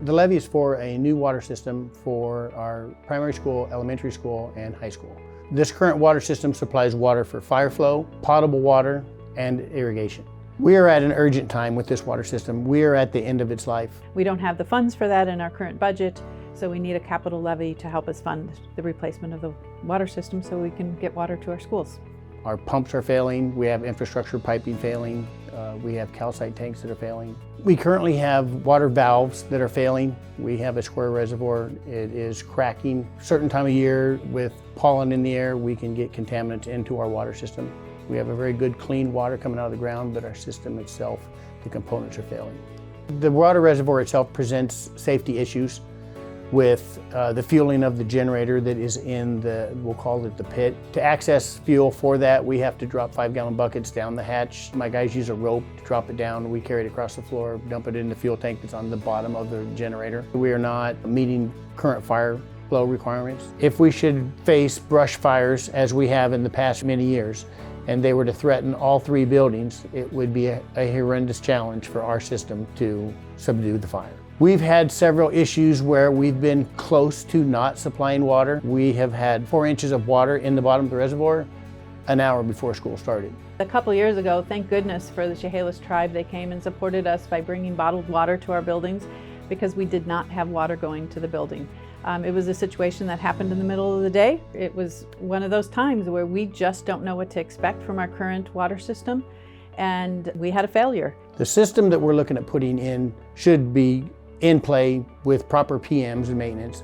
The levy is for a new water system for our primary school, elementary school, and high school. This current water system supplies water for fire flow, potable water, and irrigation. We are at an urgent time with this water system. We are at the end of its life. We don't have the funds for that in our current budget, so we need a capital levy to help us fund the replacement of the water system so we can get water to our schools. Our pumps are failing, we have infrastructure piping failing, we have calcite tanks that are failing. We currently have water valves that are failing. We have a square reservoir. It is cracking. Certain time of year with pollen in the air, we can get contaminants into our water system. We have a very good clean water coming out of the ground, but our system itself, the components are failing. The water reservoir itself presents safety issues with the fueling of the generator that is in the, we'll call it the pit. To access fuel for that, we have to drop 5-gallon buckets down the hatch. My guys use a rope to drop it down. We carry it across the floor, dump it in the fuel tank that's on the bottom of the generator. We are not meeting current fire flow requirements. If we should face brush fires, as we have in the past many years, and they were to threaten all 3 buildings, it would be a horrendous challenge for our system to subdue the fire. We've had several issues where we've been close to not supplying water. We have had 4 inches of water in the bottom of the reservoir an hour before school started. A couple years ago, thank goodness for the Chehalis tribe, they came and supported us by bringing bottled water to our buildings because we did not have water going to the building. It was a situation that happened in the middle of the day. It was one of those times where we just don't know what to expect from our current water system, and we had a failure. The system that we're looking at putting in should be in play with proper PMs and maintenance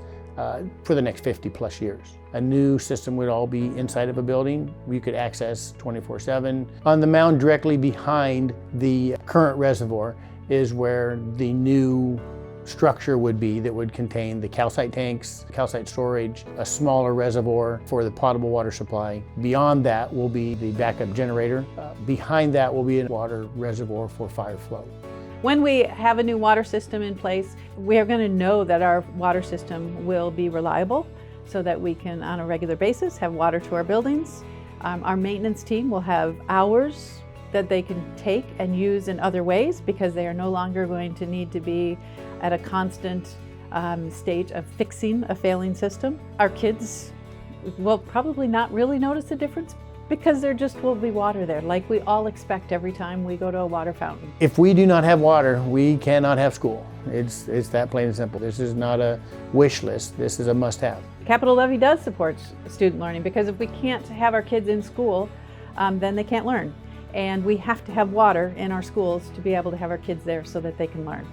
for the next 50+ years. A new system would all be inside of a building. We could access 24/7. On the mound directly behind the current reservoir is where the new structure would be that would contain the calcite tanks, calcite storage, a smaller reservoir for the potable water supply. Beyond that will be the backup generator. Behind that will be a water reservoir for fire flow. When we have a new water system in place, we are going to know that our water system will be reliable so that we can, on a regular basis, have water to our buildings. Our maintenance team will have hours that they can take and use in other ways because they are no longer going to need to be at a constant state of fixing a failing system. Our kids will probably not really notice the difference because there just will be water there, like we all expect every time we go to a water fountain. If we do not have water, we cannot have school. It's that plain and simple. This is not a wish list, this is a must-have. Capital Levy does support student learning because if we can't have our kids in school, then they can't learn. And we have to have water in our schools to be able to have our kids there so that they can learn.